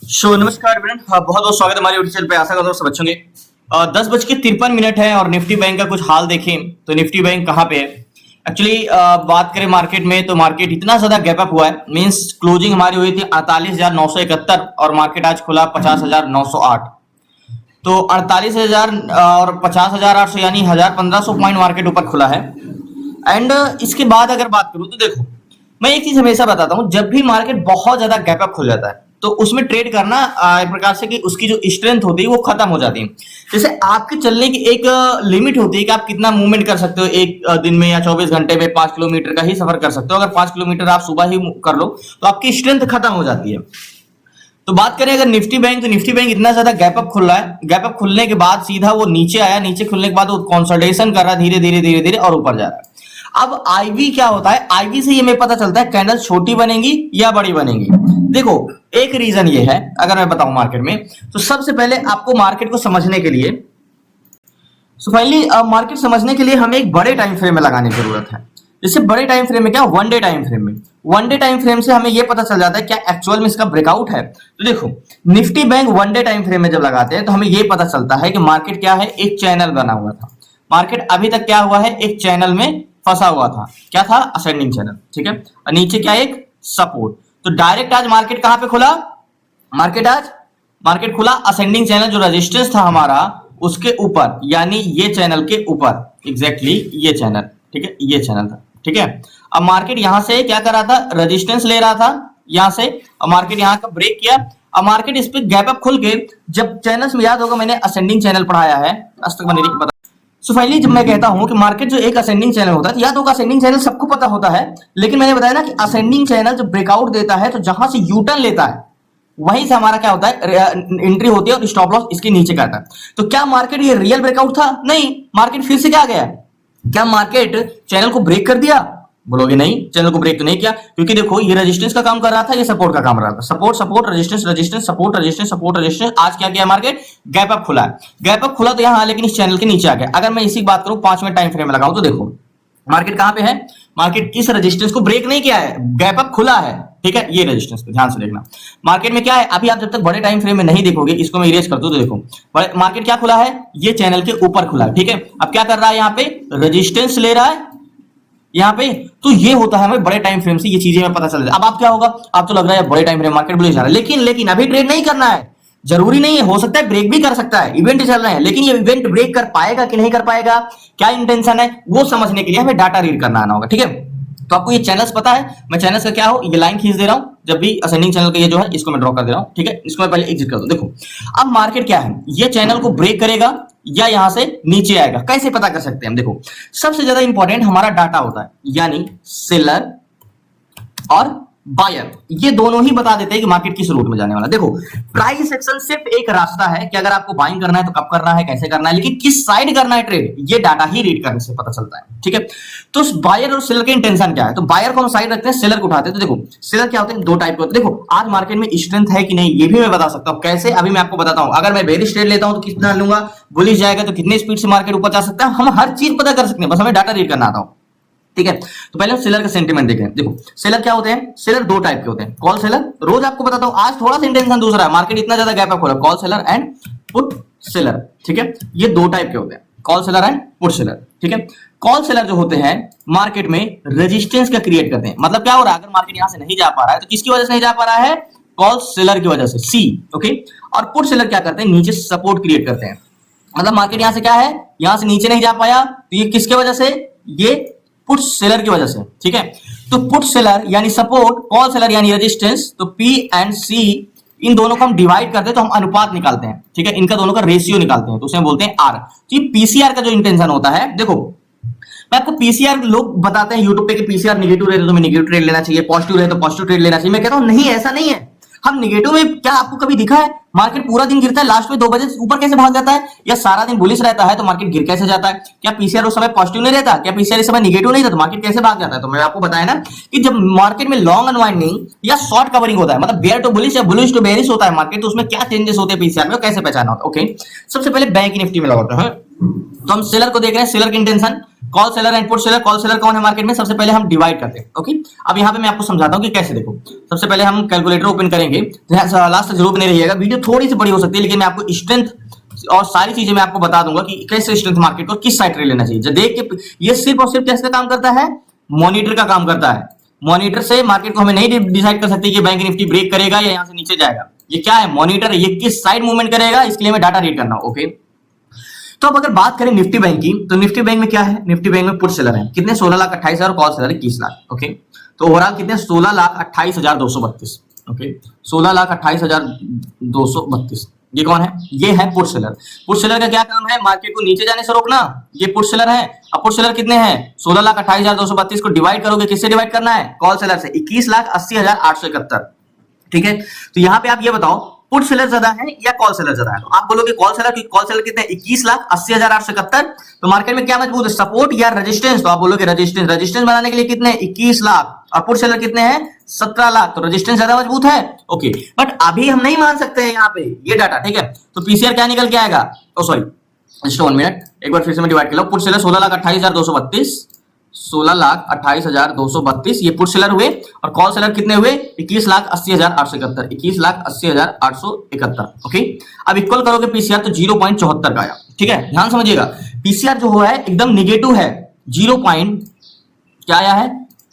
नमस्कार एवरीवन। बहुत बहुत स्वागत है हमारे यूट्यूब चैनल पे। आशा करता हूँ सब अच्छे होंगे। 10:53 है और निफ्टी बैंक का कुछ हाल देखें तो निफ्टी बैंक कहाँ पे है एक्चुअली। बात करें मार्केट में तो मार्केट इतना ज्यादा गैप अप हुआ है, मींस क्लोजिंग हमारी हुई थी 48,971 और मार्केट आज खुला 50,908। तो 48,000 और 50,800 यानी 1,500 पॉइंट मार्केट ऊपर खुला है। एंड इसके बाद अगर बात करूं तो देखो, मैं एक चीज हमेशा बताता हूं, जब भी मार्केट बहुत ज्यादा गैप अप खुल जाता है तो उसमें ट्रेड करना एक प्रकार से कि उसकी जो स्ट्रेंथ होती है वो खत्म हो जाती है। जैसे आपके चलने की एक लिमिट होती है कि आप कितना मूवमेंट कर सकते हो एक दिन में या 24 घंटे में 5 किलोमीटर का ही सफर कर सकते हो। अगर 5 किलोमीटर आप सुबह ही कर लो तो आपकी स्ट्रेंथ खत्म हो जाती है। तो बात करें अगर निफ्टी बैंक, तो निफ्टी बैंक इतना ज्यादा गैप अप खुल रहा है, गैप अप खुलने के बाद सीधा वो नीचे आया, नीचे खुलने के बाद वो कंसोलिडेशन कर रहा है धीरे धीरे धीरे धीरे और ऊपर जा रहा है। अब आईवी क्या होता है, आईवी से ये हमें पता चलता है कैंडल छोटी बनेगी या बड़ी बनेगी। देखो एक रीजन ये है, अगर मैं बताऊं मार्केट में, तो सबसे पहले आपको मार्केट को समझने के लिए फाइनली मार्केट समझने के लिए हमें एक बड़े टाइम फ्रेम में लगाने की जरूरत है। जैसे बड़े टाइम फ्रेम में क्या, वन डे टाइम फ्रेम में, वन डे टाइम फ्रेम से हमें यह पता चल जाता है क्या एक्चुअल में इसका ब्रेकआउट है। तो देखो Nifty bank one day time frame में जब लगाते हैं तो हमें यह पता चलता है कि मार्केट क्या है, एक चैनल बना हुआ था। मार्केट अभी तक क्या हुआ है, एक चैनल में फंसा हुआ था। क्या था, असेंडिंग चैनल, ठीक है। और नीचे क्या, एक सपोर्ट। तो डायरेक्ट आज मार्केट कहां पे खुला, मार्केट खुला असेंडिंग चैनल, जो रेजिस्टेंस था हमारा उसके ऊपर, यानी ये चैनल के ऊपर, एग्जैक्टली ये चैनल, ठीक है, ये चैनल था, ठीक है। अब मार्केट यहां से क्या कर रहा था, रेजिस्टेंस ले रहा था यहां से, और मार्केट यहां का ब्रेक किया। अब मार्केट इस पे गैप अप खुल के, जब चैनल्स में याद होगा मैंने असेंडिंग चैनल पढ़ाया है, आज तक मैंने नहीं पता। सो फाइनली जब मैं कहता हूं कि मार्केट जो एक असेंडिंग चैनल होता है, याद होगा असेंडिंग चैनल सबको पता होता है, लेकिन मैंने बताया ना कि असेंडिंग चैनल जब ब्रेकआउट देता है तो जहां से यू टर्न लेता है वहीं से हमारा क्या होता है, एंट्री होती है और स्टॉप लॉस इसके नीचे का आता है। तो क्या मार्केट ये रियल ब्रेकआउट था? नहीं, मार्केट फिर से क्या गया, क्या मार्केट चैनल को ब्रेक कर दिया? बोलोगे नहीं, चैनल को ब्रेक तो नहीं किया, क्योंकि देखो ये रेजिस्टेंस का काम कर रहा था, ये सपोर्ट का काम कर रहा था। Support support resistance resistance support resistance support resistance. आज क्या किया मार्केट, गैप अप खुला है, गैप अप खुला तो यहां, लेकिन इस चैनल के नीचे आ गया। अगर मैं इसी बात करूं 5 मिनट टाइम फ्रेम में लगाऊं तो देखो मार्केट कहां पे है, मार्केट इस रेजिस्टेंस को ब्रेक नहीं किया है, गैप अप खुला है, ठीक है। ये रेजिस्टेंस पे ध्यान से देखना। मार्केट में क्या है, अभी आप जब तक बड़े टाइम फ्रेम में नहीं देखोगे, इसको मैं इरेज कर दूं तो देखो मार्केट क्या खुला है, ये चैनल के ऊपर खुला है, ठीक है। अब क्या कर रहा है, यहाँ पे रेजिस्टेंस ले रहा है यहाँ पे। तो ये होता है हमें बड़े टाइम फ्रेम से ये चीजें हमें पता चल जाए। अब आप क्या होगा, आप तो लग रहा है बड़े टाइम फ्रेम मार्केट बुलिश जा रहा है, लेकिन अभी ट्रेड नहीं करना है, जरूरी नहीं है, हो सकता है ब्रेक भी कर सकता है, इवेंट चल रहे हैं, लेकिन ये इवेंट ब्रेक कर पाएगा कि नहीं कर पाएगा, क्या इंटेंशन है, वो समझने के लिए हमें डाटा रीड करना आना होगा, ठीक है। तो आपको ये चैनल्स पता है, मैं चैनल्स का क्या हो, ये लाइन खींच दे रहा हूं, जब भी असेंडिंग चैनल का ये जो है इसको मैं ड्रॉ कर दे रहा हूं, ठीक है। इसको मैं पहले एग्जिट कर दूं। देखो अब मार्केट क्या है, ये चैनल को ब्रेक करेगा या यहां से नीचे आएगा, कैसे पता कर सकते हैं हम? देखो सबसे ज्यादा इंपॉर्टेंट हमारा डाटा होता है, यानी सेलर और बायर, ये दोनों ही बता देते हैं कि मार्केट किस रूट में जाने वाला। देखो प्राइस एक्शन सिर्फ एक रास्ता है कि अगर आपको बाइंग करना है तो कब करना है, कैसे करना है, लेकिन किस साइड करना है ट्रेड, ये डाटा ही रीड करने से पता चलता है, ठीक है। तो बायर और सेलर के इंटेंशन क्या है, तो बायर को हम साइड रखते हैं, सेलर को उठाते हैं। तो देखो सेलर क्या होते हैं, दो टाइप के होते हैं। देखो आज मार्केट में स्ट्रेंथ है कि नहीं ये भी मैं बता सकता हूं, कैसे, अभी मैं आपको बताता हूं। अगर मैं बेरिश ट्रेड लेता हूं तो कितना लूंगा, बुलिश जाएगा तो कितने स्पीड से मार्केट ऊपर जा सकता है, हम हर चीज पता कर सकते हैं, बस हमें डाटा रीड करना आता हो, ठीक है। तो पहले हम सेलर का सेंटीमेंट देखें। देखो सेलर क्या होते हैं, सेलर दो टाइप के होते हैं, कॉल सेलर, रोज आपको बताता हूं, आज थोड़ा सा इंटेंशन दूसरा है, मार्केट इतना ज्यादा गैप अप हो रहा है, call seller and put seller, ठीक है। ये दो टाइप के होते हैं, call seller and put seller, ठीक है। कॉल सेलर जो होते हैं मार्केट में रेजिस्टेंस का क्रिएट करते हैं, मतलब क्या हो रहा है, अगर मार्केट यहां से नहीं जा पा रहा है तो किसकी वजह से नहीं जा पा रहा है, कॉल सेलर की वजह से, सी, ओके। और पुट सेलर क्या करते हैं, नीचे सपोर्ट क्रिएट करते हैं, मतलब मार्केट यहां से क्या है, यहां से नीचे नहीं जा पाया तो ये किसके वजह से, ये पुट सेलर की वजह से, ठीक है। तो पुट सेलर यानी सपोर्ट, कॉल सेलर यानी रेजिस्टेंस, तो पी एंड सी इन दोनों को हम डिवाइड करते हैं तो हम अनुपात निकालते हैं, ठीक है, इनका दोनों का रेशियो निकालते हैं, तो उसे हम बोलते हैं आर। तो ये पीसीआर का जो इंटेंशन होता है, देखो मैं आपको पीसीआर, लोग बताते हैं यूट्यूब पे कि पीसीआर नेगेटिव रहे तो तुम्हें नेगेटिव ट्रेड लेना चाहिए, पॉजिटिव रहे तो पॉजिटिव ट्रेड लेना चाहिए। मैं कहता हूं नहीं, ऐसा नहीं है। हम नेगेटिव में, क्या आपको कभी दिखा है मार्केट पूरा दिन गिरता है, लास्ट में 2 बजे ऊपर कैसे भाग जाता है, या सारा दिन बुलिश रहता है तो मार्केट गिर कैसे जाता है? क्या पीसीआर उस समय पॉजिटिव नहीं रहता, क्या पीसीआर इस समय नेगेटिव नहीं था तो मार्केट कैसे भाग जाता है? तो मैं आपको बताया ना कि जब मार्केट में लॉन्ग अनवाइंडिंग या शॉर्ट कवरिंग होता है, मतलब बेयर टू बुलिश या बुलिश टू बेयरिश होता है मार्केट, तो उसमें क्या चेंजेस होते हैं पीसीआर में, कैसे पहचाना होता है? ओके, सबसे पहले बैंक निफ्टी में लगाते हैं, तो हम सेलर को देख रहे हैं, सेलर की intention, call seller and put seller. Call seller कौन है मार्केट में? सबसे पहले हम डिवाइड करते हैं। ओके, अब यहाँ पे मैं आपको समझाता हूँ कि कैसे। देखो, सबसे पहले हम कैलकुलेटर ओपन करेंगे, लास्ट तक जरूर बने रहिएगा। वीडियो थोड़ी सी बड़ी हो सकती है, लेकिन मैं आपको स्ट्रेंथ और सारी चीजें मैं आपको बता दूंगा कि कैसे स्ट्रेंथ मार्केट को किस साइड लेना चाहिए। जब देख के ये सिर्फ और सिर्फ कैसे काम करता है? मॉनिटर का काम करता है। मॉनिटर से मार्केट को हमें नहीं डिसाइड कर सकते कि बैंक निफ्टी ब्रेक करेगा या यहाँ से नीचे जाएगा। ये क्या है? मॉनिटर। ये किस साइड मूवमेंट करेगा, इसके लिए हमें डाटा रीड करना। ओके, तो अब अगर बात करें निफ्टी बैंक की, तो निफ्टी बैंक में क्या है? निफ्टी बैंक में पुट सेलर है कितने? 16,28,000, कॉल सेलर 21 लाख। ओके, तो ओवरऑल कितने? 16,28,232। ओके, 16,28,232। ये कौन है? ये है पुट सेलर। पुट सेलर का क्या काम है? मार्केट को नीचे जाने से रोकना। ये पुट सेलर है। अब पुट सेलर कितने हैं? 16,28,232 को डिवाइड करोगे, किससे डिवाइड करना है? कॉल सेलर से। 21,80,871। ठीक है, तो यहाँ पे आप ये बताओ, पुट सेलर ज्यादा है या कॉल सेलर ज्यादा है? तो आप बोलोगे कॉल सेलर, क्योंकि कॉल सेलर कितने? 21,80,871। तो मार्केट में क्या मजबूत है? सपोर्ट या रेजिस्टेंस? तो आप बोलोगे रेजिस्टेंस। रेजिस्टेंस बनाने के लिए कितने? 21 लाख। और पुट सेलर कितने हैं? 17 लाख। तो रेजिस्टेंस ज्यादा मजबूत है। ओके, बट अभी हम नहीं मान सकते हैं यहाँ पे ये डाटा। ठीक है, तो पीसीआर क्या निकल के आएगा? ओ सॉरी, जस्ट 1 मिनट, एक बार फिर से मैं डिवाइड कर लो। पुट सेलर 16,28,232, 16,28,232 ये पुट सेलर हुए। और कॉल सेलर कितने हुए? 21,80,871। 21,80,871। ओके, अब इक्वल करोगे पीसीआर तो 0.74 का आया। ठीक है, ध्यान समझिएगा, पीसीआर जो है एकदम निगेटिव है। 0. क्या आया है?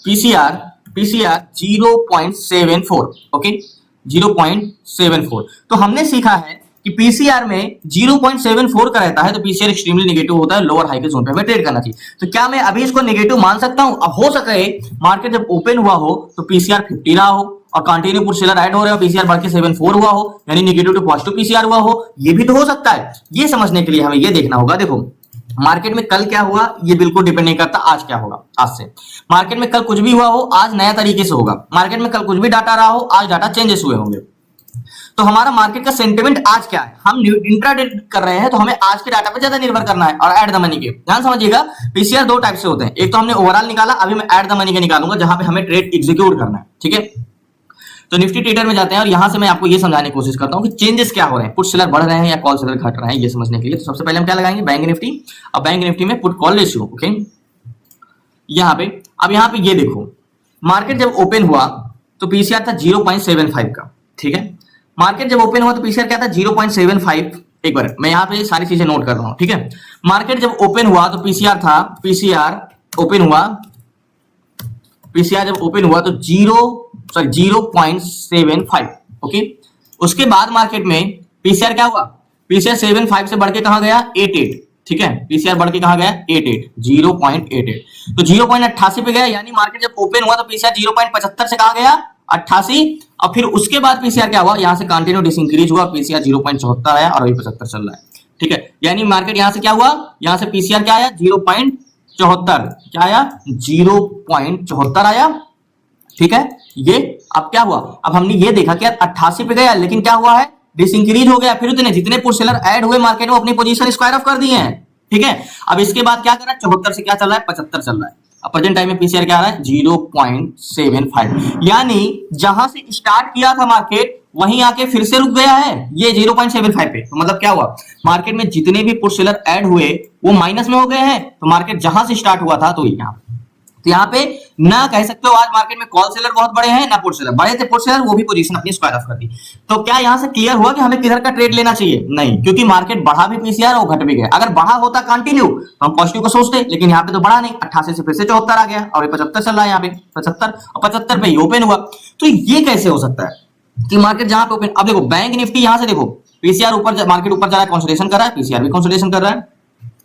पीसीआर 0.74। ओके, 0.74। तो हमने सीखा है कि पीसीआर में 0.74 का रहता है तो पीसीआर एक्सट्रीमली नेगेटिव होता है। लोअर हाई के जोन पे हमें ट्रेड करना चाहिए। तो क्या मैं अभी इसको नेगेटिव मान सकता हूं? अब हो सके मार्केट जब ओपन हुआ हो तो पीसीआर 50 रहा हो और कंटिन्यू पुट सेलर ऐड हो रहे हो, पीसीआर बढ़ के 74 हुआ हो, यानी नेगेटिव टू पॉजिटिव पीसीआर हुआ हो। ये भी तो हो सकता है। ये समझने के लिए हमें ये देखना होगा। देखो, मार्केट में कल क्या हुआ ये बिल्कुल डिपेंड नहीं करता आज क्या होगा। आज से मार्केट में कल कुछ भी हुआ हो, आज नया तरीके से होगा। मार्केट में कल कुछ भी डाटा रहा हो, आज डाटा चेंजेस हुए होंगे। तो हमारा मार्केट का सेंटिमेंट आज क्या है? हम इंट्राडे कर रहे हैं तो हमें आज के डाटा पे ज्यादा निर्भर करना है। और एट द मनी के ध्यान समझिएगा, पीसीआर 2 टाइप से होते हैं। एक तो हमने ओवरऑल निकाला, अभी मैं एट द मनी के निकालूंगा जहां पे हमें ट्रेड एग्जीक्यूट करना है। ठीक है, तो निफ्टी ट्रेडर में जाते हैं और यहां से मैं आपको ये समझाने की कोशिश करता हूं कि चेंजेस क्या हो रहे हैं, पुट सेलर बढ़ रहे हैं या कॉल सेलर घट रहे हैं, ये समझने के लिए। तो सबसे पहले हम क्या लगाएंगे? Bank Nifty. अब बैंक निफ्टी में पुट कॉल रेशियो। ओके, यहां पे अब यहां पे ये देखो, मार्केट जब ओपन हुआ तो पीसीआर था 0.75 का। ठीक है, मार्केट जब ओपन हुआ तो पीसीआर क्या था? 0.75। एक बार मैं यहां पे सारी चीजें नोट कर रहा हूं। ठीक है, मार्केट जब ओपन हुआ तो पीसीआर था, पीसीआर जब ओपन हुआ तो 0.75। ओके, उसके बाद मार्केट में पीसीआर क्या हुआ? पीसीआर 75 से बढ़ के कहां गया? 88। ठीक है, पीसीआर बढ़ के कहां गया? 0.88। तो 0.88 पे गया, यानी मार्केट जब ओपन हुआ तो पीसीआर 0.75 से कहां गया? 88। और फिर उसके बाद पीसीआर क्या हुआ? यहां से कंटिन्यू डिसइंक्रीज हुआ, पीसीआर 0.74 आया और अभी 75 चल रहा है। ठीक है, यानी मार्केट यहां से क्या हुआ? यहां से पीसीआर क्या आया? 0.74। क्या आया? 0.74 आया। ठीक है, ये अब क्या हुआ? अब हमने ये देखा कि 88 पे गया, लेकिन क्या हुआ है? डिसइंक्रीज हो गया। फिर उतने जितने पुट सेलर ऐड हुए मार्केट में अपनी पोजीशन स्क्वायर ऑफ कर दिए हैं। ठीक है, अब इसके बाद क्या कर रहा है? 74 से क्या चल रहा है? 75 चल रहा है। अब प्रेजेंट टाइम में पीसीआर क्या आ रहा है? 0.75। यानी जहां से स्टार्ट किया था मार्केट वहीं आके फिर से रुक गया है ये 0.75 पे। तो मतलब क्या हुआ? मार्केट में जितने भी पुट सेलर ऐड हुए वो माइनस में हो गए हैं। तो मार्केट जहां से स्टार्ट हुआ था तो यहाँ पे ना कह सकते हो आज मार्केट में कॉल सेलर बहुत बड़े हैं ना पुट सेलर। बड़े थे पुट सेलर, वो भी पोजीशन अपनी स्क्वायर ऑफ कर दी। तो क्या यहां से क्लियर हुआ कि हमें किधर का ट्रेड लेना चाहिए? नहीं, क्योंकि मार्केट बढ़ा भी पीसीआर और घट भी गया। अगर बढ़ा होता कंटिन्यू तो हम पॉजिटिव को सोचते, लेकिन यहाँ पे तो बढ़ा नहीं। 88 से फिर से 74 आ गया और 75 चल रहा है। यहाँ पे 75 और 75 पे ओपन हुआ। तो ये कैसे हो सकता है कि मार्केट जहां पे ओपन? अब देखो बैंक निफ्टी, यहां से देखो पीसीआर ऊपर, मार्केट ऊपर जा रहा है, कंसोलिडेशन कर रहा है, पीसीआर भी कंसोलिडेशन कर रहा है।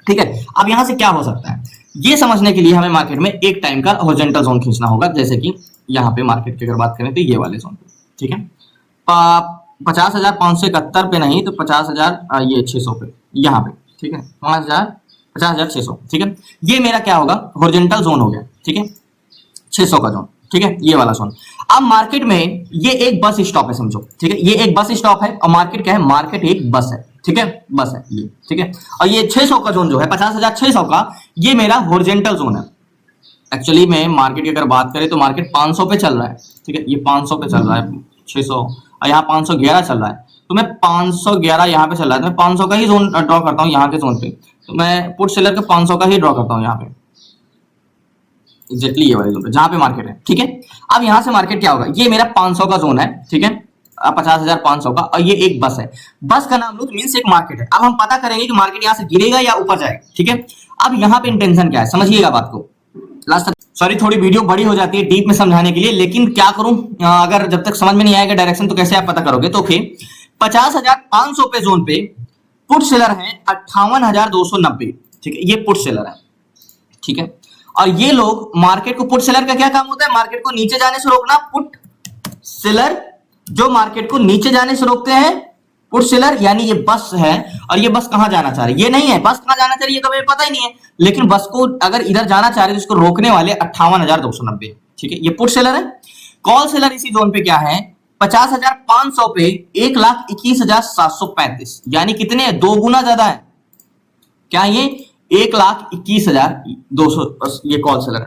ठीक है, अब यहां से क्या हो सकता है ये समझने के लिए हमें मार्केट में एक टाइम का हॉरिजॉन्टल जोन खींचना होगा। जैसे कि यहाँ पे मार्केट की अगर बात करें तो ये वाले जोन पे। ठीक है, 50,571 पे नहीं तो 50,000 ये 600 पे, यहाँ पे। ठीक है, 50,600। ठीक है, ये मेरा क्या होगा? हॉरिजॉन्टल जोन हो गया। ठीक है, 600 का जोन। ठीक है, ये वाला जोन। अब मार्केट में ये एक बस स्टॉप है समझो। ठीक है, ये एक बस स्टॉप है और मार्केट क्या है? मार्केट एक बस है। ठीक है, बस है ये। ठीक है, और ये 600 का जोन जो है 50,600 का, ये मेरा हॉरिजॉन्टल जोन है। एक्चुअली में मार्केट की अगर बात करें तो मार्केट 500 पे चल रहा है। ठीक है, ये 500 पे चल रहा है, 600 और यहाँ 511 चल रहा है। तो मैं 511 यहाँ पे चल रहा है तो मैं 500 का ही जोन ड्रॉ करता हूँ यहाँ के जोन पे। तो मैं पुट सेलर का 500 का ही ड्रॉ करता हूँ यहाँ पे। एग्जैक्टली ये वाले जोन पे जहां पे मार्केट है, ठीक है। अब यहां से मार्केट क्या होगा, ये मेरा 500 का जोन है, ठीक है, 50,500 का, और ये एक बस है, बस का नाम लो तो मीन्स एक मार्केट है। अब हम पता करेंगे कि मार्केट यहां से गिरेगा या ऊपर जाएगा, ठीक है। अब यहाँ पे इंटेंशन क्या है, समझिएगा बात को लास्ट तक। सॉरी थोड़ी वीडियो बड़ी हो जाती है डीप में समझाने के लिए, लेकिन क्या करूं, अगर जब तक समझ में नहीं आएगा डायरेक्शन तो कैसे आप पता करोगे। तो ओके, 50,500 पे जोन पे पुट सेलर है 58,290, ठीक है, ये पुट सेलर है, ठीक है। और ये लोग मार्केट को, पुट सेलर का क्या काम होता है, मार्केट को नीचे जाने से रोकना। पुट सेलर जो मार्केट को नीचे जाने से रोकते हैं, पुट सेलर यानी ये बस है, और ये बस कहां जाना चाह रही है, ये नहीं है बस कहां जाना चाह रही है तो हमें पता ही नहीं है, लेकिन बस को अगर इधर जाना चाह रहे तो इसको रोकने वाले 58,290, ठीक है, ये पुट सेलर है। कॉल सेलर इसी जोन पे क्या है, 50,500 पे 1,21,735, यानी कितने, 2 गुना ज्यादा है, क्या ये 1,21,200, ये कॉल सेलर है।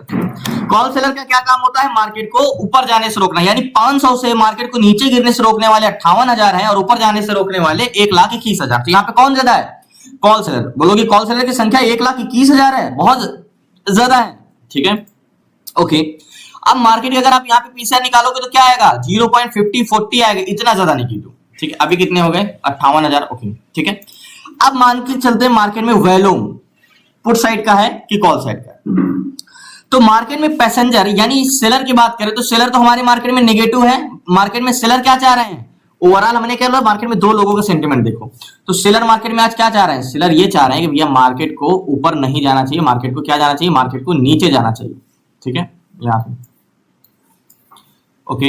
कॉल सेलर का क्या काम होता है, मार्केट को ऊपर जाने से रोकना, यानी 500 से मार्केट को नीचे गिरने से रोकने वाले 58,000 हैं, और ऊपर जाने से रोकने वाले 1,21,000। तो यहाँ पे कौन ज्यादा है, कॉल सेलर। बोलोगे कॉल सेलर की संख्या 1,21,000 है, बहुत ज्यादा है, ठीक है, ओके। अब मार्केट की अगर आप यहाँ पे पीछे निकालोगे तो क्या आएगा, 0.5040 आएगा, इतना ज्यादा नहीं कीजिए, ठीक है। अभी कितने हो गए, 58,000, ओके, ठीक है। अब मान के चलते हैं मार्केट में वॉल्यूम पुट साइड का है कि कॉल साइड का है। तो मार्केट में पैसेंजर यानी सेलर की बात करें तो सेलर तो हमारे मार्केट में नेगेटिव है। मार्केट में सेलर क्या चाह रहे हैं, ओवरऑल हमने क्या, मार्केट में 2 लोगों का सेंटीमेंट देखो। तो सेलर मार्केट में आज क्या चाह रहे हैं, सेलर ये चाह रहे हैं कि भैया मार्केट को ऊपर नहीं जाना चाहिए, मार्केट को क्या जाना चाहिए, मार्केट को नीचे जाना चाहिए, ठीक है, यहाँ पे ओके,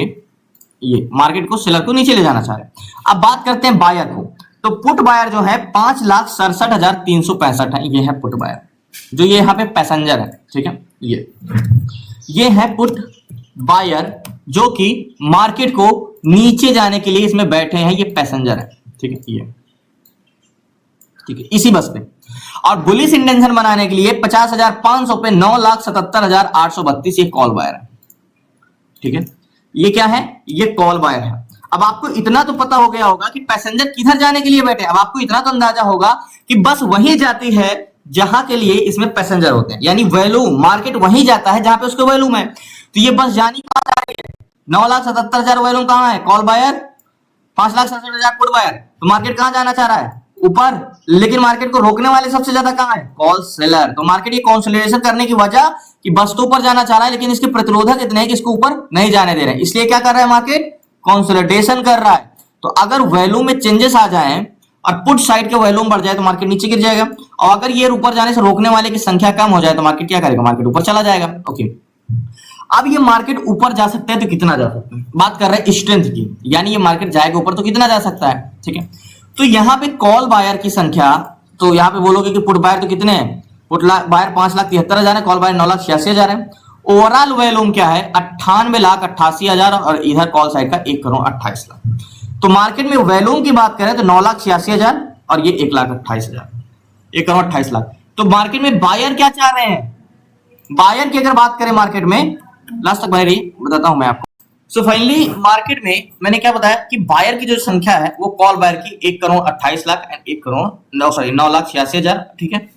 ये मार्केट को सेलर को नीचे ले जाना चाह रहे हैं। अब बात करते हैं बायर को, तो पुट बायर जो है 5,67,365 है, ये है पुट बायर, जो ये यहाँ पे पैसेंजर है, ठीक है, ये है पुट बायर जो कि मार्केट को नीचे जाने के लिए इसमें बैठे हैं, ये पैसेंजर है, ठीक है, ये ठीक है, इसी बस पे। और बुलिश इंटेंशन बनाने के लिए 50,500 पे 9,77,832 ये कॉल बायर है, ठीक है, ये क्या है, ये कॉल बायर है। अब आपको इतना तो पता हो गया होगा कि पैसेंजर किधर जाने के लिए बैठे। अब आपको इतना तो अंदाजा होगा कि बस वही जाती है जहां के लिए इसमें पैसेंजर होते हैं, यानी वॉल्यूम, मार्केट वहीं जाता है जहां पे उसके वॉल्यूम है। तो ये बस जानी कहां जा रही है, 9,77,000 वॉल्यूम कहां है, कॉल बायर, 5,67,000 पुट बायर। तो मार्केट कहां जाना चाह रहा है, ऊपर, लेकिन मार्केट को रोकने वाले सबसे ज्यादा कहां है, कॉल सेलर। तो मार्केट ये कंसोलिडेशन करने की वजह कि बस तो ऊपर जाना चाह रहा है, लेकिन इसके प्रतिरोधक इतने हैं कि इसको ऊपर नहीं जाने दे रहे हैं, इसलिए क्या कर रहा है मार्केट, कंसोलिडेशन कर रहा है। तो अगर वॉल्यूम में चेंजेस आ जाएं और पुट साइड के वॉल्यूम बढ़ जाए तो मार्केट नीचे गिर जाएगा, और अगर ये ऊपर जाने से रोकने वाले की संख्या कम हो जाए तो मार्केट क्या करेगा, मार्केट ऊपर चला जाएगा, ओके। अब ये मार्केट ऊपर जा सकते हैं तो कितना जा सकते हैं, बात कर रहे हैं स्ट्रेंथ की, यानी ये मार्केट जाएगा ऊपर तो कितना जा सकता है, ठीक है। तो यहाँ पे कॉल बायर की संख्या, तो यहाँ पे बोलोगे कि पुट बायर तो कितने हैं, पुट बायर 5,73,000 है, कॉल बायर 9,86,000 है। ओवरऑल वॉल्यूम क्या है, 98,88,000, और इधर कॉल साइड का 1,28,00,000। तो मार्केट में वॉल्यूम की बात करें तो 9,86,000 और ये 1,28,000, 1,28,00,000। तो मार्केट में बायर क्या चाह रहे हैं, बायर की अगर बात करें मार्केट में, लास्ट तक भाई बताता हूं मैं आपको। सो फाइनली मार्केट में मैंने क्या बताया कि बायर की जो संख्या है वो कॉल बायर की 1,28,00,000 एंड 9,86,000, ठीक है।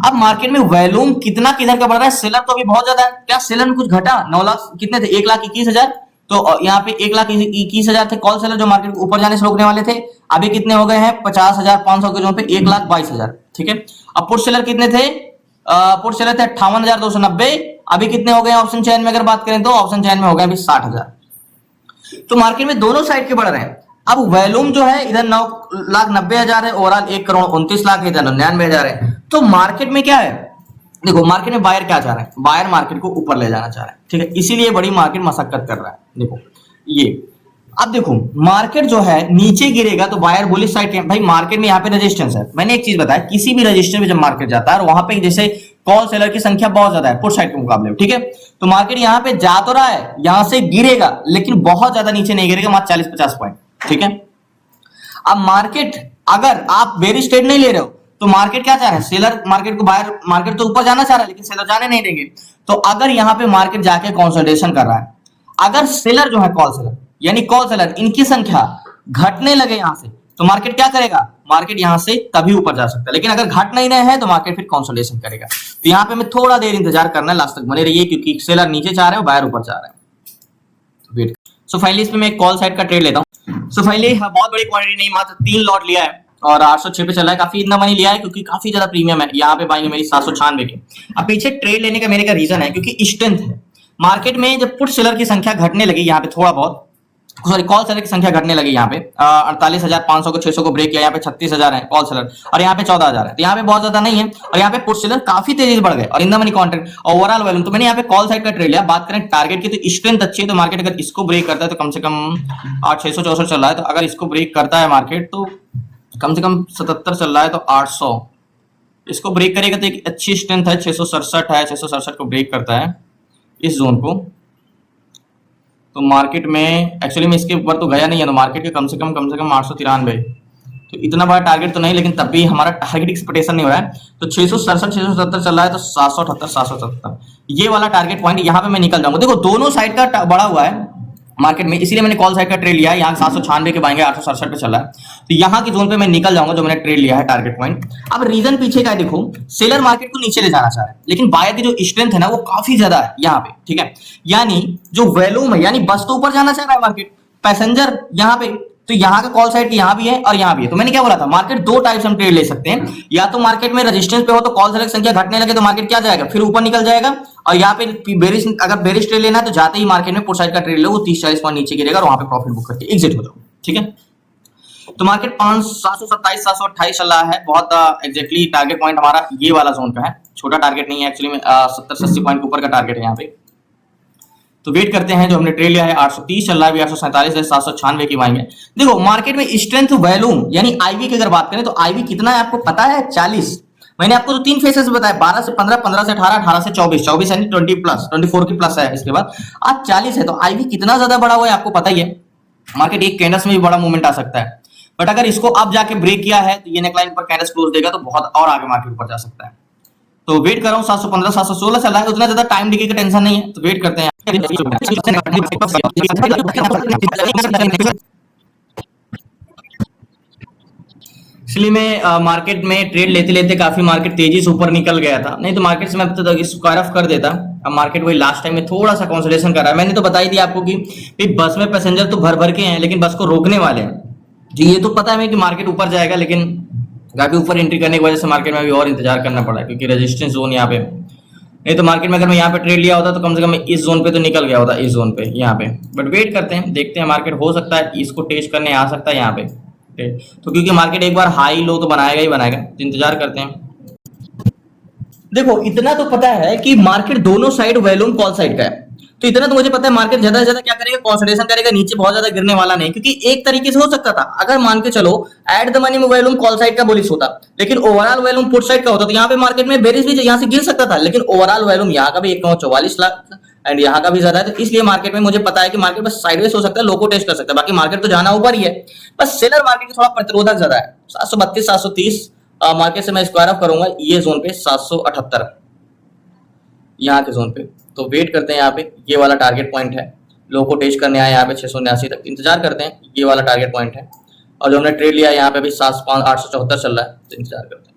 अब मार्केट में वॉल्यूम कितना किधर का बढ़ रहा है, सेलर तो अभी बहुत ज्यादा है, क्या सेलर में कुछ घटा, 9 लाख कितने थे, 1,21,000, तो यहाँ पे 1,21,000 थे कॉल सेलर जो मार्केट को ऊपर जाने से रोकने वाले थे, अभी कितने हो गए हैं 50,500 के जो पे 1,22,000, ठीक है। अब पुट सेलर कितने थे, पुट सेलर थे 58,290, अभी कितने हो गए ऑप्शन चैन में अगर बात करें तो ऑप्शन चैन में हो गए अभी 60,000। तो मार्केट में दोनों साइड के बढ़ रहे हैं। अब वॉल्यूम जो है इधर 9,90,000 है, ओवरऑल 1,29,00,000 है, इधर 99,000 है। तो मार्केट में क्या है, देखो मार्केट में बायर क्या चाह रहा है, बायर मार्केट को ऊपर ले जाना चाह रहा है, ठीक है, इसीलिए बड़ी मार्केट मशक्कत कर रहा है। देखो ये, अब देखो मार्केट जो है नीचे गिरेगा तो बायर बुलिश साइड के, भाई मार्केट में यहाँ पे रेजिस्टेंस है। मैंने एक चीज बताया, किसी भी रजिस्टर में जब मार्केट जाता है और वहां पे जैसे कॉल सेलर की संख्या बहुत ज्यादा है पुट साइड के मुकाबले, ठीक है, तो मार्केट यहाँ पे जा तो रहा है, यहां से गिरेगा लेकिन बहुत ज्यादा नीचे नहीं गिरेगा, मात्र 40-50 पॉइंट, ठीक है। अब मार्केट अगर आप बेरिश ट्रेड नहीं ले रहे हो तो मार्केट क्या चाह रहा है, सेलर मार्केट को, बायर मार्केट तो ऊपर जाना चाह रहा है लेकिन सेलर जाने नहीं देंगे। तो अगर यहाँ पे मार्केट जाके कंसोलिडेशन कर रहा है, अगर सेलर जो है कॉल सेलर यानी कॉल सेलर इनकी संख्या घटने लगे यहां से, तो मार्केट क्या करेगा, मार्केट यहां से तभी ऊपर जा सकता है, लेकिन अगर घट नहीं रहे हैं तो मार्केट फिर कंसोलिडेशन करेगा। तो यहाँ पे हमें थोड़ा देर इंतजार करना है, लास्ट तक बने रहिए, क्योंकि सेलर नीचे जा रहे हैं, बायर ऊपर जा रहे हैं। वेट। सो फाइनली इसमें मैं एक कॉल साइड का ट्रेड लेता हूँ। सो फाइनली बहुत बड़ी क्वांटिटी नहीं, मात्र 3 लॉट लिया है और 806 पे चला है। काफी इतना मनी लिया है क्योंकि काफी ज्यादा प्रीमियम है। यहाँ पे बाइंग है मेरी 796 की। अब पीछे ट्रेड लेने का मेरे का रीजन है क्योंकि स्ट्रेंथ है मार्केट में। जब पुट सेलर की संख्या घटने लगी यहाँ पे थोड़ा बहुत, सॉरी कॉल सेलर की संख्या घटने लगी यहाँ पे 48,500 को 600 को ब्रेक किया, यहाँ पे 36,000 है कॉल सेलर और यहाँ पे 14,000 है, तो यहाँ पे बहुत ज्यादा नहीं है। और यहाँ पे पुट सेलर काफी तेजी से बढ़ गए और in the money contract overall volume. तो मैंने यहाँ पे कॉल साइड का ट्रेड लिया। बात करें टारगेट की तो स्ट्रेंथ अच्छी है, तो मार्केट अगर इसको ब्रेक करता है तो कम से कम 664 चल रहा है, तो अगर इसको ब्रेक करता है मार्केट तो कम से कम 77 चल रहा है, तो 800 इसको ब्रेक करेगा तो एक अच्छी स्ट्रेंथ है। 667 है, 667 को ब्रेक करता है इस जोन को, तो मार्केट में एक्चुअली में इसके ऊपर तो गया नहीं है, तो मार्केट के कम से कम 893, तो इतना बड़ा टारगेट तो नहीं, लेकिन तब भी हमारा टारगेट एक्सपेक्टेशन नहीं हो रहा है। तो 667 670 चल रहा है, तो 778 770 ये वाला टारगेट पॉइंट यहाँ पे मैं निकल जाऊंगा। देखो दोनों साइड का बड़ा हुआ है मार्केट में, इसीलिए मैंने कॉल साइड का ट्रेड लिया है। यहाँ 796 के बाएंगे 867 पे चल रहा है, तो यहाँ की जोन पे मैं निकल जाऊंगा जो मैंने ट्रेड लिया है टारगेट पॉइंट। अब रीजन पीछे का है, देखो सेलर मार्केट को नीचे ले जाना चाह रहा है, लेकिन बायर की जो स्ट्रेंथ है ना वो काफी ज्यादा है यहाँ पे, ठीक है। यानी जो वॉल्यूम है, यानी बस तो ऊपर जाना चाह रहा है मार्केट, पैसेंजर यहाँ पे, तो यहाँ का कॉल साइड यहाँ भी है और यहाँ भी है। तो मैंने क्या बोला था, मार्केट दो टाइप से हम ट्रेड ले सकते हैं। या तो मार्केट में रेजिस्टेंस पे हो तो कॉल साइड की संख्या घटने लगे तो मार्केट क्या जाएगा, फिर ऊपर निकल जाएगा। और यहाँ पे बेरिश, अगर बेरिश ट्रेड लेना है तो जाते ही मार्केट में पुट साइड का ट्रेड लो, वो 30-40 पॉइंट नीचे गिरेगा और वहां पे प्रॉफिट बुक करके एग्जिट हो जाओ, ठीक है। तो मार्केट 727 728 चल रहा है। बहुत एग्जैक्टली टारगेट पॉइंट हमारा ये वाला जोन का है, छोटा टारगेट नहीं है एक्चुअली में, 70-80 पॉइंट के ऊपर का टारगेट है यहाँ पे। तो वेट करते हैं, जो हमने ट्रेड लिया है 830 चल रहा है, 847 है, 796 की आएंगे। देखो मार्केट में स्ट्रेंथ वैल्यूम यानी आईवी की अगर बात करें तो आईवी कितना है आपको पता है, 40। मैंने आपको तो 3 फेसेस बताया, 12 से 15, 15 से 18, 18 से 24, 24 यानी 20 प्लस, 24 की प्लस है। इसके बाद आज 40 है, तो आईवी कितना ज्यादा बड़ा हुआ है आपको पता ही है। मार्केट एक कैंडल्स में भी बड़ा मूवमेंट आ सकता है, बट अगर इसको अब जाके ब्रेक किया है तो ये नेकलाइन पर कैंडल्स क्लोज देगा तो बहुत और आगे मार्केट ऊपर जा सकता है। तो वेट कर रहा हूँ, 715 716 चल रहा है, उतना ज्यादा टाइम डिके का टेंशन नहीं है, तो वेट करते हैं। इसलिए मैं मार्केट में ट्रेड लेते लेते काफी मार्केट तेजी से ऊपर निकल गया था, नहीं तो मार्केट से मैं अब तक स्क्वायर ऑफ कर देता। अब मार्केट वही लास्ट टाइम में थोड़ा सा कंसोलिडेशन कर रहा है। मैंने तो बताई थी आपको कि बस में पैसेंजर तो भर भर के हैं, लेकिन बस को रोकने वाले हैं जी। ये तो पता है कि मार्केट ऊपर जाएगा, लेकिन काफी ऊपर एंट्री करने की वजह से मार्केट में अभी और इंतजार करना पड़ा है, क्योंकि रेजिस्टेंस जोन यहाँ पे, नहीं तो मार्केट में अगर मैं यहाँ पे ट्रेड लिया होता तो कम से कम इस जोन पे तो निकल गया होता, इस जोन पे यहाँ पे। बट वेट करते हैं, देखते हैं, मार्केट हो सकता है इसको टेस्ट करने आ सकता है यहाँ पे, तो क्योंकि मार्केट एक बार हाई लो तो बनाएगा ही बनाएगा, तो इंतजार करते हैं। देखो इतना तो पता है कि मार्केट दोनों साइड वैल्यूम कॉल साइड का है, तो इतना तो मुझे पता है मार्केट ज्यादा से ज्यादा क्या करेगा, कंसोलिडेशन करेगा, नीचे बहुत ज्यादा गिरने वाला नहीं। क्योंकि एक तरीके से हो सकता था, अगर मान के चलो एट द मनी में वैल्यूम कॉल साइड का बुलिश होता, लेकिन ओवरऑल वैल्यूम पुट साइड का होता, तो यहाँ पे मार्केट में बेरिश भी यहाँ से गिर सकता था, लेकिन ओवरऑल वैल्यूम यहाँ का भी 1.44 लाख एंड यहाँ का भी ज्यादा है। तो इसलिए मार्केट में मुझे पता है कि मार्केट बस साइडवेज हो सकता है, लो को टेस्ट कर सकता है, बाकी मार्केट तो जाना ऊपर ही है। बस सेलर मार्केट की थोड़ा प्रतिरोधक ज्यादा है, 732 730 मार्केट से मैं स्क्वायर ऑफ करूंगा ये जोन पे 778 यहाँ के जोन पे। तो वेट करते हैं, यहाँ पे ये वाला टारगेट पॉइंट है, लो को टेस्ट करने आए यहाँ पे 679 तक, इंतजार करते हैं, ये वाला टारगेट पॉइंट है। और जो हमने ट्रेड लिया यहाँ पे भी 874 चल रहा है, तो इंतजार करते हैं।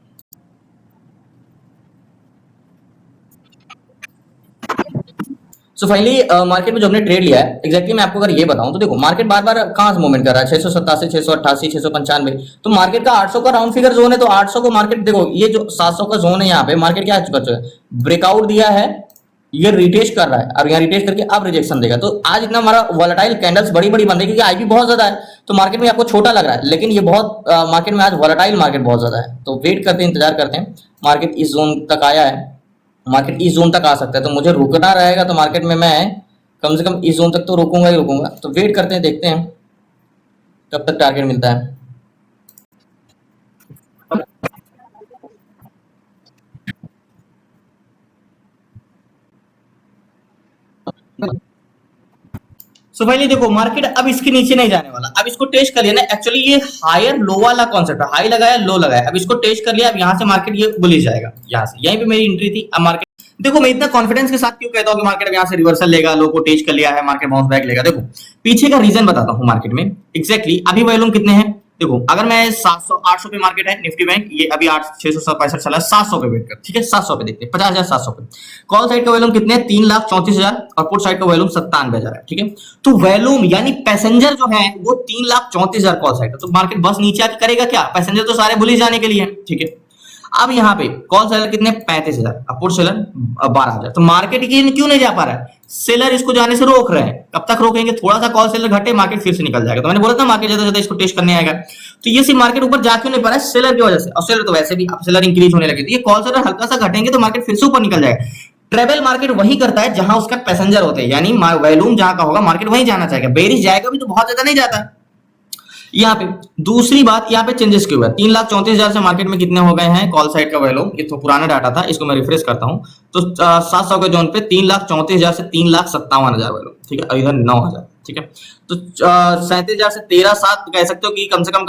सो फाइनली मार्केट में जो हमने ट्रेड लिया है एक्जैक्टली मैं आपको अगर ये बताऊं तो देखो मार्केट बार बार कहां से मूवमेंट कर रहा है, 687 688 695, तो मार्केट का 800 का राउंड फिगर जोन है, तो 800 को मार्केट देखो, ये जो 700 का जोन है यहाँ पे मार्केट क्या कर चुका है, ब्रेकआउट दिया है, ये रिटेस्ट कर रहा है और यहाँ रिटेस्ट करके अब रिजेक्शन देगा। तो आज इतना हमारा वॉलेटाइल कैंडल्स बड़ी बड़ी बन रही है, क्योंकि आईपी बहुत ज्यादा है, तो मार्केट में आपको छोटा लग रहा है, लेकिन ये बहुत मार्केट में आज वॉलेटाइल मार्केट बहुत ज्यादा है। तो वेट करते हैं, इंतजार करते हैं, मार्केट इस जोन तक आया है, मार्केट इस जोन तक आ सकता है, तो मुझे रुकना रहेगा। तो मार्केट में मैं कम से कम इस जोन तक तो रुकूंगा ही रुकूंगा। तो वेट करते हैं, देखते हैं कब तक टारगेट मिलता है। सो पहले देखो मार्केट अब इसके नीचे नहीं जाने वाला, अब इसको टेस्ट कर लिया ना, एक्चुअली ये हायर लो वाला कॉन्सेप्ट है, हाई लगाया लो लगाया, अब इसको टेस्ट कर लिया, अब यहाँ से मार्केट ये बुलिश जाएगा, यहाँ से यहीं पे मेरी एंट्री थी। अब मार्केट देखो मैं इतना कॉन्फिडेंस के साथ क्यों कहता हूँ कि मार्केट अब यहाँ से रिवर्सल लेगा, लो को टेस्ट कर लिया है, मार्केट बाउंस बैक लेगा। देखो पीछे का रीजन बताता हूँ मार्केट में एक्जैक्टली अभी वॉल्यूम कितने हैं, देखो अगर मैं 700 800 पे मार्केट है निफ्टी बैंक, ये अभी 665 चला है, 700 पे वेट कर, ठीक है 700 पे देखते हैं, 50,700 पे। कॉल साइड का वॉल्यूम कितने, 3,34,000 और पुट साइड का वॉल्यूम 97,000 है, ठीक है। तो वॉल्यूम यानी पैसेंजर जो है वो 3,34,000 कॉल साइड, तो मार्केट बस नीचे आके करेगा क्या, पैसेंजर तो सारे भूल जाने के लिए, ठीक है। अब यहाँ पे कॉल सेलर कितने, 35,000, अपुट सेलर 12,000, तो मार्केट क्यों नहीं जा पा रहा है, सेलर इसको जाने से रोक रहे हैं। कब तक रोकेंगे, थोड़ा सा कॉल सेलर घटे मार्केट फिर से निकल जाएगा। तो मैंने बोला था मार्केट ज्यादा इसको टेस्ट करने आएगा, तो ये सिर्फ मार्केट ऊपर जा क्यों नहीं पा रहा है, सेलर की वजह से। और सेलर तो वैसे भी अब सेलर इंक्रीज होने लगे, तो ये कॉल सेलर हल्का सा घटेंगे तो मार्केट फिर से ऊपर निकल जाएगा। ट्रेवल मार्केट वही करता है जहां उसका पैसेंजर होते हैं, यानी वॉल्यूम जहां का होगा मार्केट वहीं जाना चाहेगा, बेरिश जाएगा भी तो बहुत ज्यादा नहीं जाता है। यहाँ पे दूसरी बात, यहाँ पे चेंजेस क्यों है, 3,34,000 से मार्केट में कितने हो गए हैं कॉल साइड का वैल्यूम, ये तो पुराना डाटा था, इसको मैं रिफ्रेश करता हूँ। तो 700 के जोन पे 3,34,000 से 3,57,000 वैल्यूम, ठीक है, इधर 9,000, ठीक है। तो 37,000 से 13,7 कह सकते हो कि कम से कम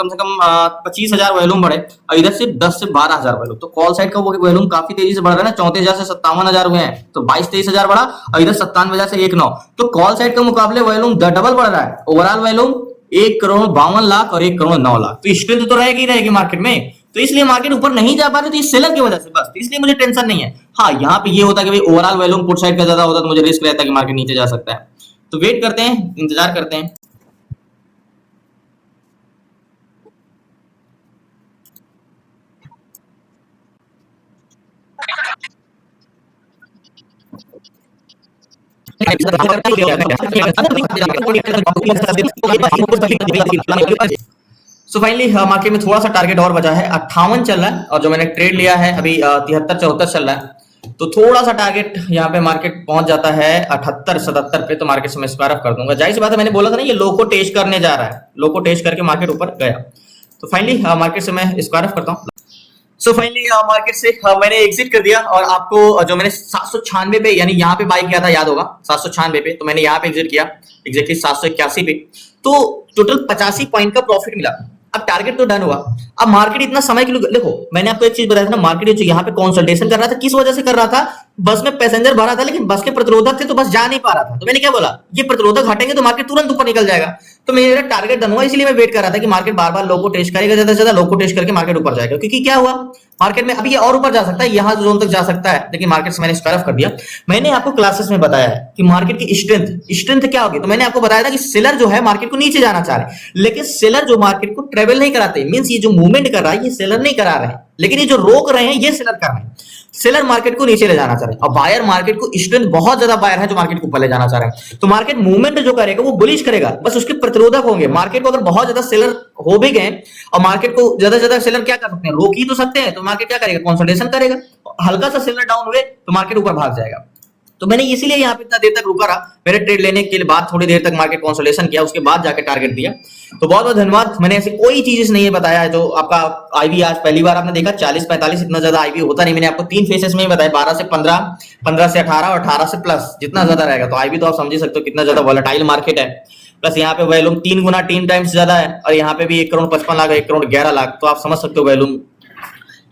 25,000 वैल्यूम बढ़े, और इधर से 10 से 12,000 वैल्यूम। तो कॉल साइड का वो वैल्यूम काफी तेजी से बढ़ रहा है ना, 34,000 से 57,000 हुए हैं, तो 22-23,000 बढ़ा, और इधर 97,000 से 1,9, तो कॉल साइड के मुकाबले वैल्यूम डबल बढ़ रहा है। ओवरऑल वैल्यूम 1,52,00,000 और 1,09,00,000, तो स्ट्रेंथ तो रहेगी रहेगी मार्केट में, तो इसलिए मार्केट ऊपर नहीं जा पा रही, तो इस सेलर की वजह से बस, इसलिए मुझे टेंशन नहीं है। हाँ यहाँ पे ये होता है कि भाई ओवरऑल वैल्यूम पुट साइड का ज्यादा होता तो मुझे रिस्क रहता है कि मार्केट नीचे जा सकता है। तो वेट करते हैं, इंतजार करते हैं। सो फाइनली मार्केट में थोड़ा सा टारगेट और बचा है, 58 चल रहा है, और जो मैंने ट्रेड लिया है अभी 73-74 चल रहा है, तो थोड़ा सा टारगेट यहाँ पे मार्केट पहुंच जाता है 78-77 पे, तो मार्केट से मैं स्क्वायर ऑफ कर दूंगा। जाहिर सी बात है, मैंने बोला था ना ये लो को टेस्ट करने जा रहा है, लो को टेस्ट करके मार्केट ऊपर गया, तो फाइनली मार्केट से मैं स्क्वायर ऑफ करता हूँ। सो फाइनली मार्केट से मैंने एग्जिट कर दिया, और आपको जो मैंने 796 पे यानी यहाँ पे बाय किया था याद होगा, 796 पे, तो मैंने यहाँ पे एग्जिट किया एग्जैक्टली 781 पे, तो टोटल 85 पॉइंट का प्रॉफिट मिला। अब टारगेट तो डन हुआ, अब मार्केट इतना समय के लिए, देखो मैंने आपको एक चीज बताया था ना, मार्केट जो यहाँ पे कंसल्टेशन कर रहा था, किस वजह से कर रहा था, बस में पैसेंजर भरा था लेकिन बस के प्रतिरोधक थे तो बस जा नहीं पा रहा था, तो मैंने क्या बोला, ये प्रतिरोधक हटेंगे तो मार्केट तुरंत ऊपर निकल जाएगा। तो मेरा टारगेट डन हुआ, इसलिए मैं वेट कर रहा था कि मार्केट बार बार लो को टेस्ट करेगा, ज्यादा से ज्यादा लो को टेस्ट करके मार्केट ऊपर जाएगा, क्योंकि क्या हुआ मार्केट में अभी ये और ऊपर जा सकता है, यहाँ जोन तक जा सकता है, लेकिन मार्केट से मैंने स्क्वायर ऑफ कर दिया। मैंने आपको क्लासेस में बताया है कि मार्केट की स्ट्रेंथ क्या होगी, तो मैंने आपको बताया था कि सेलर जो है मार्केट को नीचे जाना चाह रहे हैं, लेकिन सेलर जो मार्केट को ट्रेवल नहीं कराते, मींस ये जो मूवमेंट कर रहा है ये सेलर नहीं करा रहे हैं, लेकिन ये जो रोक रहे हैं ये सेलर कर रहे हैं। सेलर मार्केट को नीचे ले जाना चाह रहे हैं, और बायर मार्केट को स्ट्रेंथ बहुत ज्यादा बायर है जो मार्केट को ऊपर ले जाना चाह रहे हैं, तो मार्केट मूवमेंट जो करेगा वो बुलिश करेगा, बस उसके प्रतिरोधक होंगे। मार्केट को अगर बहुत ज्यादा सेलर हो भी गए और मार्केट को ज्यादा से ज्यादा सेलर क्या कर सकते हैं, रोक ही तो सकते हैं, तो मार्केट क्या करेगा, कंसोलिडेशन करेगा, हल्का सा सेलर डाउन हुए तो मार्केट ऊपर भाग जाएगा। तो मैंने इसीलिए यहाँ पे इतना देर तक रुका रहा, मेरे ट्रेड लेने के बाद थोड़ी देर तक मार्केट कंसोलिडेशन किया, उसके बाद जाके टारगेट दिया। तो बहुत बहुत धन्यवाद। मैंने ऐसी कोई चीज नहीं बताया है जो आपका आईवी आज पहली बार आपने देखा 40-45 इतना ज्यादा आईवी होता नहीं, मैंने आपको 3 फेसेस में ही बताया, 12 से 15, 15 से 18 और 18 से प्लस, जितना ज्यादा रहेगा तो आईवी तो आप समझ ही सकते हो कितना ज्यादा वोलेटाइल मार्केट है। प्लस यहाँ पे वैल्यूम 3 टाइम्स ज्यादा है, और यहाँ पे भी 1,55,00,000 1,11,00,000, तो आप समझ सकते हो वैल्यूम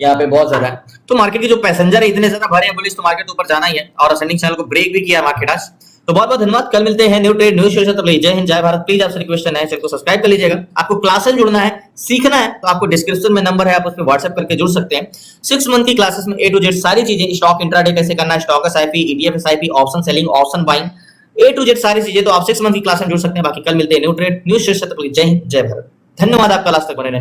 यहाँ पे बहुत ज्यादा है। तो मार्केट के जो पैसेंजर है इतने ज्यादा भरे हैं बुलिश, तो मार्केट ऊपर जाना ही है, और असेंडिंग चैनल को ब्रेक भी किया मार्केट आज। तो बहुत बहुत धन्यवाद, कल मिलते हैं न्यू ट्रेड न्यू सेशन, तक जय हिंद जय भारत। प्लीज आपसे रिक्वेस्ट है चैनल को सब्सक्राइब कर लीजिएगा। आपको क्लासेस जुड़ना है, सीखना है, तो आपको डिस्क्रिप्शन में नंबर है, आप उस पर व्हाट्सएप करके जुड़ सकते हैं। 6 मंथ की क्लासेस में A to Z सारी चीजें, स्टॉक इंट्राडे कैसे करना है, stock SIP, ETF SIP, option selling, option buying, A to Z सारी चीजें, तो आप 6 मंथ की क्लास में जुड़ सकते हैं। बाकी कल मिलते हैं न्यू ट्रेड न्यू सेशन, तक जय हिंद जय भारत। धन्यवाद आपका लास्ट तक बने रहने।